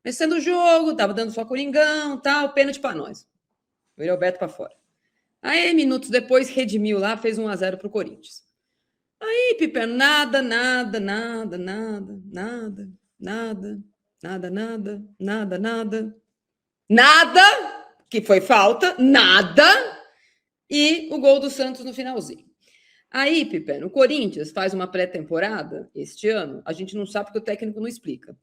Começando o jogo, tava dando só coringão, tal, pênalti para nós. O Roberto para fora. Aí, minutos depois, redimiu lá, fez 1-0 pro Corinthians. Aí, Piper, nada, nada, nada, nada, nada, nada, nada, nada, nada, nada, nada, que foi falta, nada, e o gol do Santos no finalzinho. Aí, Piper, o Corinthians faz uma pré-temporada este ano, a gente não sabe porque o técnico não explica.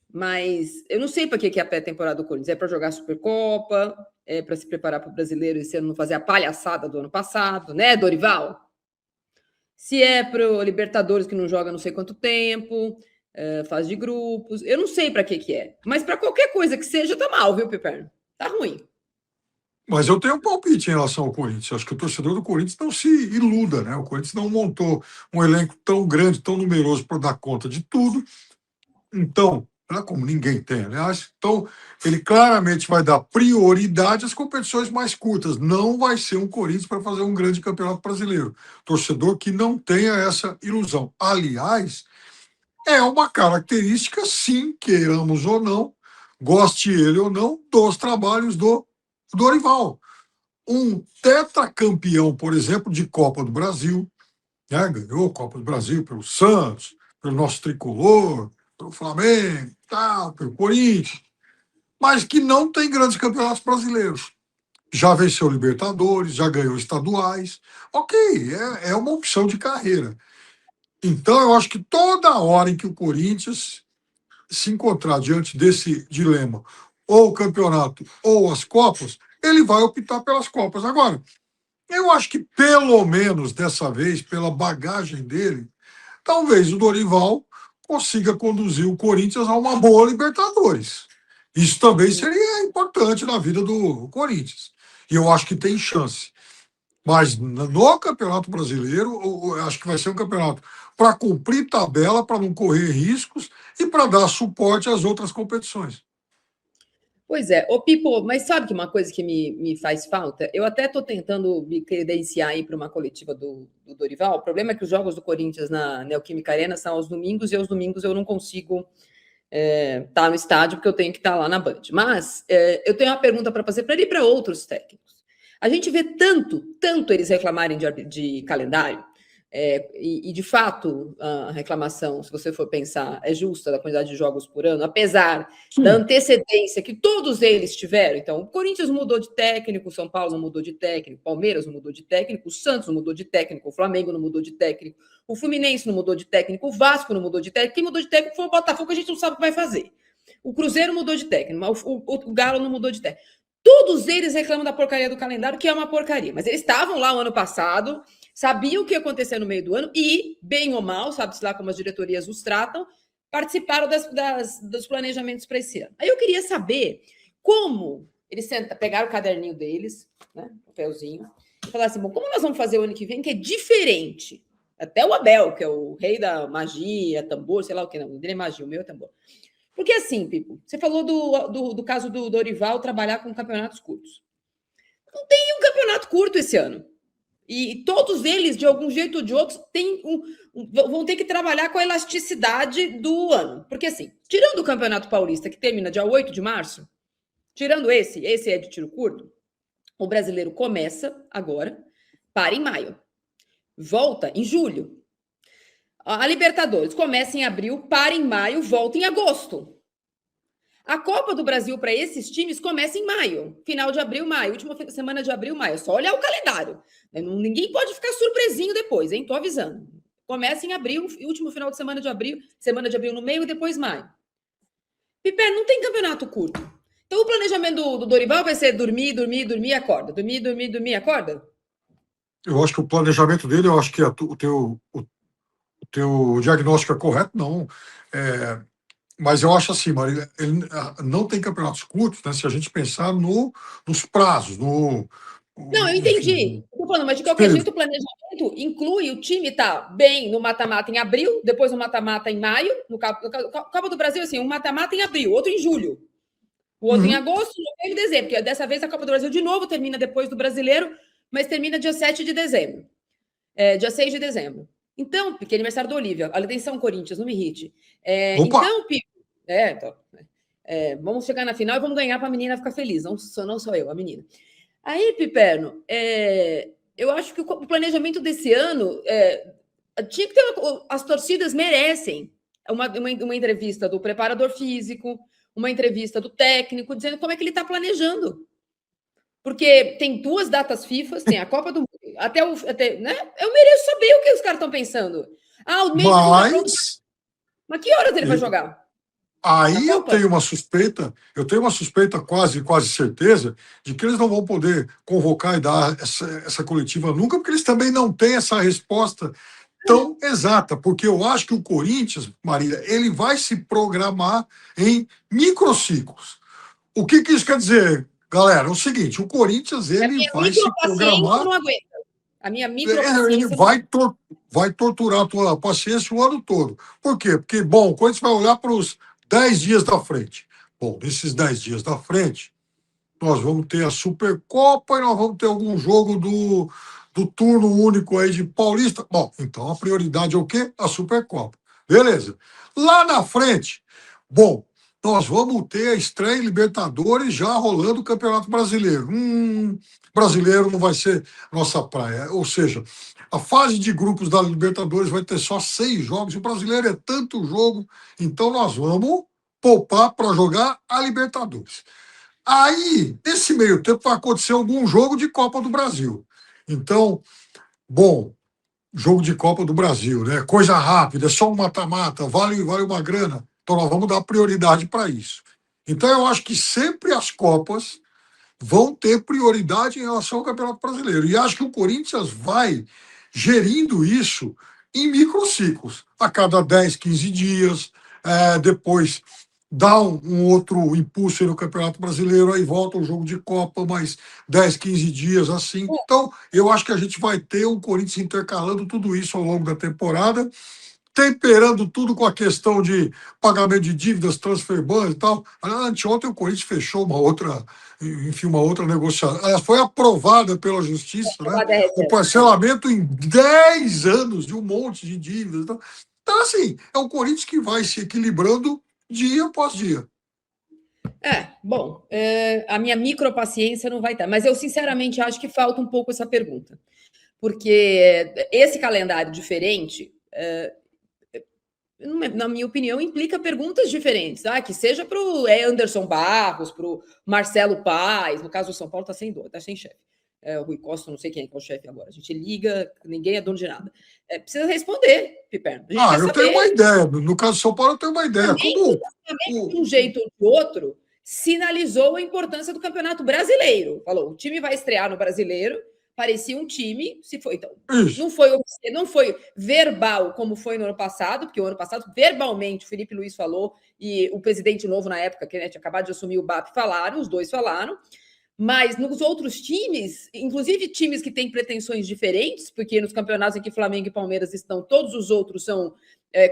Mas eu não sei para que é a pré-temporada do Corinthians. É para jogar Supercopa, é para se preparar para o Brasileiro esse ano não fazer a palhaçada do ano passado, né, Dorival? Se é para o Libertadores que não joga não sei quanto tempo, fase de grupos. Eu não sei para que é. Mas para qualquer coisa que seja, tá mal, viu, Piperno? Tá ruim. Mas eu tenho um palpite em relação ao Corinthians. Acho que o torcedor do Corinthians não se iluda, né? O Corinthians não montou um elenco tão grande, tão numeroso para dar conta de tudo. Então, como ninguém tem, aliás, então ele claramente vai dar prioridade às competições mais curtas. Não vai ser um Corinthians para fazer um grande campeonato brasileiro. Torcedor que não tenha essa ilusão. Aliás, é uma característica, sim, queiramos ou não, goste ele ou não, dos trabalhos do Dorival. Um tetracampeão, por exemplo, de Copa do Brasil, né? Ganhou a Copa do Brasil pelo Santos, pelo nosso tricolor, pelo Flamengo, tal, pelo Corinthians, mas que não tem grandes campeonatos brasileiros. Já venceu Libertadores, já ganhou estaduais. Ok, é uma opção de carreira. Então, eu acho que toda hora em que o Corinthians se encontrar diante desse dilema, ou o campeonato ou as Copas, ele vai optar pelas Copas. Agora, eu acho que pelo menos dessa vez, pela bagagem dele, talvez o Dorival consiga conduzir o Corinthians a uma boa Libertadores. Isso também seria importante na vida do Corinthians. E eu acho que tem chance. Mas no Campeonato Brasileiro, eu acho que vai ser um campeonato para cumprir tabela, para não correr riscos e para dar suporte às outras competições. Pois é, ô Pipo, mas sabe que uma coisa que me faz falta? Eu até estou tentando me credenciar aí para uma coletiva do Dorival. O problema é que os jogos do Corinthians na Neoquímica Arena são aos domingos, e aos domingos eu não consigo estar no estádio, porque eu tenho que estar lá na Band. Mas eu tenho uma pergunta para fazer para ele e para outros técnicos. A gente vê tanto eles reclamarem de calendário, e de fato a reclamação, se você for pensar, é justa da quantidade de jogos por ano, apesar da antecedência que todos eles tiveram. Então, o Corinthians mudou de técnico, o São Paulo não mudou de técnico, o Palmeiras não mudou de técnico, o Santos não mudou de técnico, o Flamengo não mudou de técnico, o Fluminense não mudou de técnico, o Vasco não mudou de técnico, quem mudou de técnico foi o Botafogo, que a gente não sabe o que vai fazer. O Cruzeiro mudou de técnico, mas o Galo não mudou de técnico. Todos eles reclamam da porcaria do calendário, que é uma porcaria. Mas eles estavam lá o ano passado, sabiam o que ia acontecer no meio do ano e, bem ou mal, sabe-se lá como as diretorias os tratam, participaram dos planejamentos para esse ano. Aí eu queria saber como eles pegaram o caderninho deles, né, papelzinho, e falaram assim, bom, como nós vamos fazer o ano que vem, que é diferente? Até o Abel, que é o rei da magia, tambor, sei lá o que, não, dele é magia, o meu é tambor. Porque assim, Pipo, você falou do caso do Dorival trabalhar com campeonatos curtos. Não tem um campeonato curto esse ano. E todos eles, de algum jeito ou de outro, vão ter que trabalhar com a elasticidade do ano. Porque assim, tirando o Campeonato Paulista, que termina dia 8 de março, tirando esse é de tiro curto, o brasileiro começa agora, para em maio. Volta em julho. A Libertadores começa em abril, para em maio, volta em agosto. A Copa do Brasil para esses times começa em maio, final de abril, maio, última semana de abril, maio. É só olhar o calendário. Ninguém pode ficar surpresinho depois, hein? Tô avisando. Começa em abril, último final de semana de abril no meio e depois maio. Piper, não tem campeonato curto. Então o planejamento do Dorival vai ser dormir, acorda. Dormir, acorda? Eu acho que o planejamento dele, eu acho que o teu diagnóstico é correto, não. Mas eu acho assim, Marília, ele não tem campeonatos curtos, né, se a gente pensar nos prazos, Não, eu entendi. Estou falando, mas de qualquer jeito o planejamento inclui o time estar bem no mata-mata em abril, depois no mata-mata em maio, no Copa do Brasil, assim, um mata-mata em abril, outro em julho, o outro em agosto, novembro e dezembro, porque dessa vez a Copa do Brasil de novo termina depois do Brasileiro, mas termina dia 7 de dezembro, dia 6 de dezembro. Então, porque é aniversário do Olívia, atenção, Corinthians, não me irrite. Então, Pipo, Vamos chegar na final e vamos ganhar para a menina ficar feliz. Não sou eu, a menina. Aí, Piperno, eu acho que o planejamento desse ano tinha que ter. As torcidas merecem uma entrevista do preparador físico, uma entrevista do técnico, dizendo como é que ele está planejando. Porque tem 2 datas FIFA, tem a Copa do Mundo, né? Eu mereço saber o que os caras estão pensando. O meio tá pronto. Mas que horas ele vai jogar? Aí eu tenho uma suspeita, quase certeza, de que eles não vão poder convocar e dar essa coletiva nunca, porque eles também não têm essa resposta tão exata, porque eu acho que o Corinthians, Marília, ele vai se programar em microciclos. O que isso quer dizer, galera? É o seguinte, o Corinthians ele vai se programar. Não aguenta. A minha micropaciência ele vai torturar a tua paciência o ano todo. Por quê? Porque, bom, o Corinthians vai olhar para os 10 dias da frente. Bom, nesses 10 dias da frente, nós vamos ter a Supercopa e nós vamos ter algum jogo do turno único aí de Paulista. Bom, então a prioridade é o quê? A Supercopa. Beleza. Lá na frente, bom, nós vamos ter a estreia em Libertadores já rolando o Campeonato Brasileiro. Brasileiro não vai ser nossa praia. Ou seja, a fase de grupos da Libertadores vai ter só 6 jogos. O brasileiro é tanto jogo, então nós vamos poupar para jogar a Libertadores. Aí, nesse meio tempo, vai acontecer algum jogo de Copa do Brasil. Então, bom, jogo de Copa do Brasil, né? Coisa rápida, é só um mata-mata, vale uma grana. Então, nós vamos dar prioridade para isso. Então, eu acho que sempre as Copas vão ter prioridade em relação ao Campeonato Brasileiro. E acho que o Corinthians vai gerindo isso em microciclos, a cada 10, 15 dias, depois dá um outro impulso aí no Campeonato Brasileiro, aí volta o jogo de Copa, mais 10, 15 dias, assim. Então, eu acho que a gente vai ter um Corinthians intercalando tudo isso ao longo da temporada, temperando tudo com a questão de pagamento de dívidas, transfer ban e tal. Anteontem o Corinthians fechou uma outra negociação. Ela foi aprovada pela Justiça, né? O parcelamento em 10 anos de um monte de dívidas. Então, assim, é o Corinthians que vai se equilibrando dia após dia. A minha micropaciência não vai estar. Mas eu, sinceramente, acho que falta um pouco essa pergunta. Porque esse calendário diferente... na minha opinião, implica perguntas diferentes. Que seja para o Anderson Barros, para o Marcelo Paes, no caso do São Paulo está sem chefe. O Rui Costa, não sei quem é o chefe agora. A gente liga, ninguém é dono de nada. Precisa responder, Piperno. Eu tenho uma ideia. No caso do São Paulo, eu tenho uma ideia. Também, de um jeito ou de outro, sinalizou a importância do Campeonato Brasileiro. Falou, o time vai estrear no Brasileiro. Parecia um time, então, não foi verbal como foi no ano passado, porque o ano passado, verbalmente, o Felipe Luiz falou e o presidente novo na época, que tinha acabado de assumir o BAP, os dois falaram, mas nos outros times, inclusive times que têm pretensões diferentes, porque nos campeonatos em que Flamengo e Palmeiras estão, todos os outros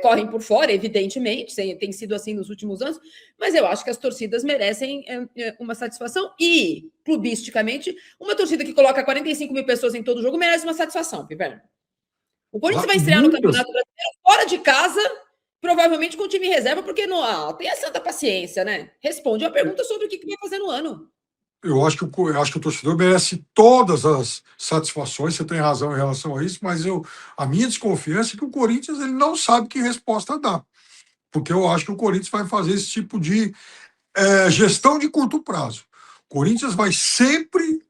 correm por fora, evidentemente, tem sido assim nos últimos anos, mas eu acho que as torcidas merecem uma satisfação e, clubisticamente, uma torcida que coloca 45 mil pessoas em todo jogo merece uma satisfação, Piperno. O Corinthians vai estrear no Campeonato Brasileiro fora de casa, provavelmente com o time reserva, porque não tem a santa paciência, né? Responde a pergunta sobre o que vai fazer no ano. Eu acho que o torcedor merece todas as satisfações, você tem razão em relação a isso, mas a minha desconfiança é que o Corinthians ele não sabe que resposta dar. Porque eu acho que o Corinthians vai fazer esse tipo de gestão de curto prazo. O Corinthians vai sempre...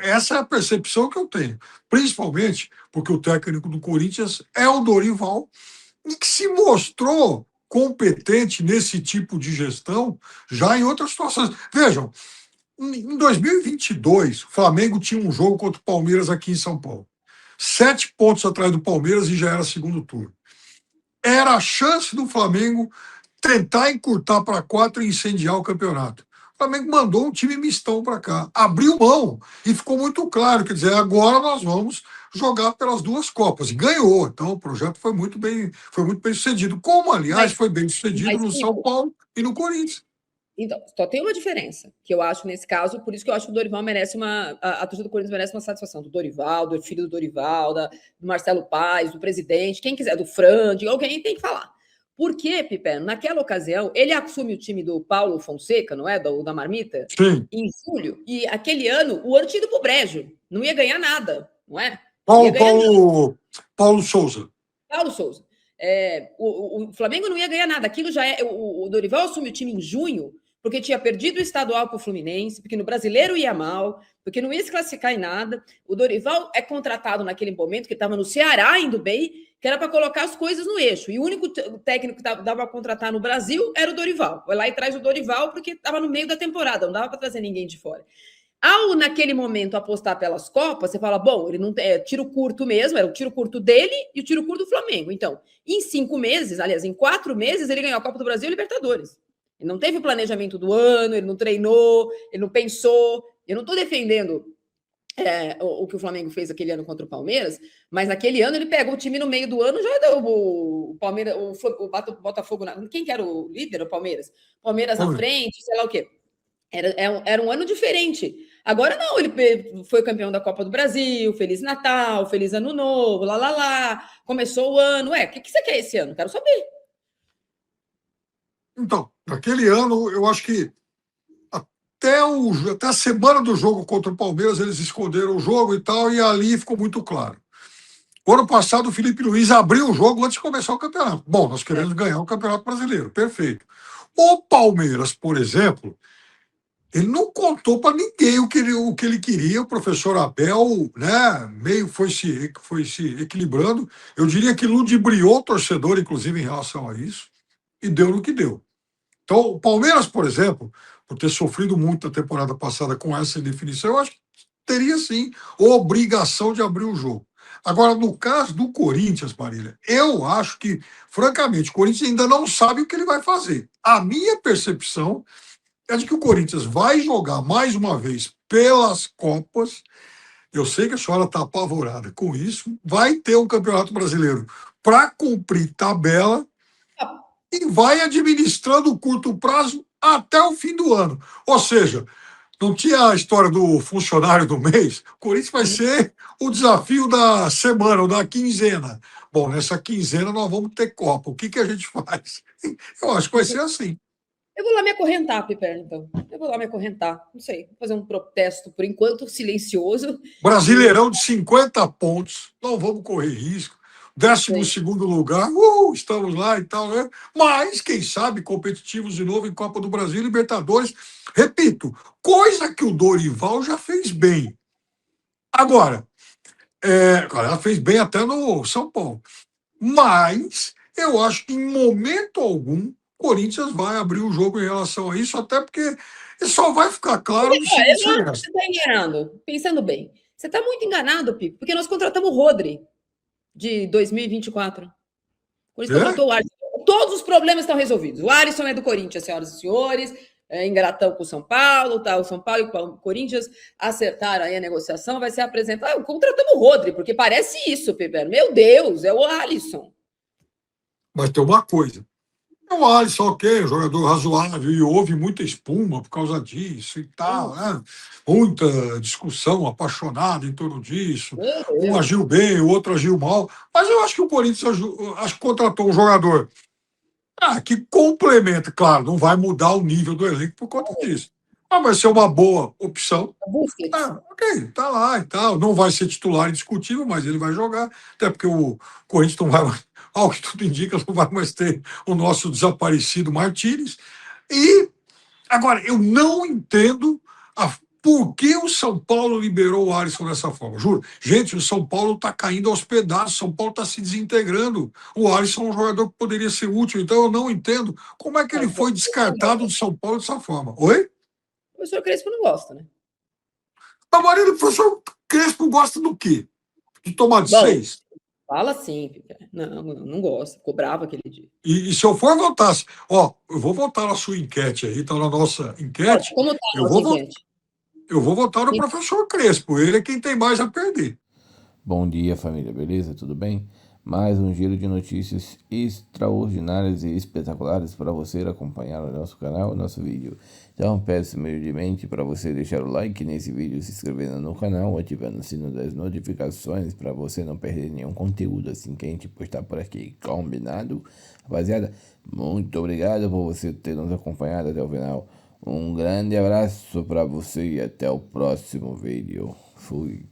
essa é a percepção que eu tenho. Principalmente porque o técnico do Corinthians é o Dorival, e que se mostrou competente nesse tipo de gestão já em outras situações. Vejam, em 2022, o Flamengo tinha um jogo contra o Palmeiras aqui em São Paulo. 7 pontos atrás do Palmeiras e já era segundo turno. Era a chance do Flamengo tentar encurtar para 4 e incendiar o campeonato. O Flamengo mandou um time mistão para cá, abriu mão e ficou muito claro, quer dizer, agora nós vamos jogar pelas 2 Copas. E ganhou, então o projeto foi muito bem sucedido, como, aliás, foi bem sucedido no São Paulo e no Corinthians. Então, só tem uma diferença, que eu acho nesse caso, por isso que eu acho que o Dorival merece a torcida do Corinthians merece uma satisfação, do Dorival, do filho do Dorival, do Marcelo Paes, do presidente, quem quiser, do Fran, de alguém tem que falar. Por quê, Piper? Naquela ocasião, ele assume o time do Paulo Fonseca, não é? Da Marmita, Sim. em julho, e aquele ano o ano tinha ido pro brejo, não ia ganhar nada, não é? Não ia ganhar nada. Paulo Souza. Paulo Souza. O Flamengo não ia ganhar nada. Aquilo já é. O Dorival assumiu o time em junho, porque tinha perdido o estadual para o Fluminense, porque no brasileiro ia mal, porque não ia se classificar em nada. O Dorival é contratado naquele momento, que estava no Ceará indo bem, que era para colocar as coisas no eixo. E o único técnico que dava para contratar no Brasil era o Dorival. Vai lá e traz o Dorival, porque estava no meio da temporada, não dava para trazer ninguém de fora. Ao, naquele momento, apostar pelas Copas, você fala, bom, ele não é tiro curto mesmo, era o tiro curto dele e o tiro curto do Flamengo. Então, em 5 meses, aliás, em 4 meses, ele ganhou a Copa do Brasil e a Libertadores. Ele não teve o planejamento do ano, ele não treinou, ele não pensou. Eu não estou defendendo o que o Flamengo fez aquele ano contra o Palmeiras, mas naquele ano ele pegou o time no meio do ano, já deu o Palmeiras, o Botafogo, quem que era o líder? O Palmeiras. Palmeiras na frente, sei lá o quê. Era um ano diferente. Agora não, ele foi campeão da Copa do Brasil, Feliz Natal, Feliz Ano Novo, começou o ano. O que você quer esse ano? Quero saber. Então, naquele ano, eu acho que até a semana do jogo contra o Palmeiras, eles esconderam o jogo e tal, e ali ficou muito claro. O ano passado, o Felipe Luiz abriu o jogo antes de começar o campeonato. Bom, nós queremos ganhar o Campeonato Brasileiro, perfeito. O Palmeiras, por exemplo, ele não contou para ninguém o que ele queria. O professor Abel, né, meio foi se equilibrando. Eu diria que ludibriou o torcedor, inclusive, em relação a isso, e deu no que deu. Então, o Palmeiras, por exemplo, por ter sofrido muito na temporada passada com essa indefinição, eu acho que teria, sim, obrigação de abrir o jogo. Agora, no caso do Corinthians, Marília, eu acho que, francamente, o Corinthians ainda não sabe o que ele vai fazer. A minha percepção é de que o Corinthians vai jogar mais uma vez pelas Copas. Eu sei que a senhora está apavorada com isso. Vai ter um Campeonato Brasileiro para cumprir tabela e vai administrando o curto prazo até o fim do ano. Ou seja, não tinha a história do funcionário do mês? O Corinthians vai ser o desafio da semana ou da quinzena. Bom, nessa quinzena nós vamos ter Copa. O que a gente faz? Eu acho que vai ser assim. Eu vou lá me acorrentar, Piper, então. Eu vou lá me acorrentar. Não sei, vou fazer um protesto, por enquanto, silencioso. Brasileirão de 50 pontos. Não vamos correr risco. 12º lugar. Estamos lá e tal, né? Mas, quem sabe, competitivos de novo em Copa do Brasil e Libertadores. Repito, coisa que o Dorival já fez bem. Agora, ela fez bem até no São Paulo. Mas, eu acho que em momento algum, Corinthians vai abrir o jogo em relação a isso, até porque só vai ficar claro no seguinte semestre. Você está enganando, pensando bem. Você está muito enganado, Pico, porque nós contratamos o Rodri de 2024. O Corinthians contratou o Alisson. Todos os problemas estão resolvidos. O Alisson é do Corinthians, senhoras e senhores. Ingratão com o São Paulo, tá? O São Paulo e o Corinthians acertaram aí a negociação, vai ser apresentado. Contratamos o Rodri, porque parece isso, Pepe. Meu Deus, é o Alisson. Mas tem uma coisa. O Alisson, ok, jogador razoável, e houve muita espuma por causa disso e tal, né? Muita discussão apaixonada em torno disso. Um agiu bem, o outro agiu mal. Mas eu acho que o Corinthians acho que contratou um jogador que complementa, claro, não vai mudar o nível do elenco por conta disso. Mas vai ser uma boa opção. Ok, tá lá e tal. Não vai ser titular indiscutível, mas ele vai jogar, até porque o Corinthians não vai, ao que tudo indica, não vai mais ter o nosso desaparecido Martínez. E, agora, eu não entendo por que o São Paulo liberou o Alisson dessa forma. Juro. Gente, o São Paulo está caindo aos pedaços, o São Paulo está se desintegrando. O Alisson é um jogador que poderia ser útil, então eu não entendo como é que ele foi descartado do São Paulo dessa forma. Oi? O professor Crespo não gosta, né? A maioria do professor Crespo gosta do quê? De tomar de 6? Fala sim, não gosta. Ficou bravo aquele dia. E se eu for votar, eu vou votar na sua enquete aí, está na nossa enquete. Como está a nossa enquete? Eu vou votar no professor Crespo, ele é quem tem mais a perder. Bom dia, família, beleza? Tudo bem? mais um giro de notícias extraordinárias e espetaculares para você acompanhar no nosso canal, nosso vídeo. Então peço humildemente para você deixar o like nesse vídeo, se inscrevendo no canal, ativando o sino das notificações para você não perder nenhum conteúdo assim que a gente postar por aqui. Combinado? Rapaziada, muito obrigado por você ter nos acompanhado até o final. Um grande abraço para você e até o próximo vídeo. Fui.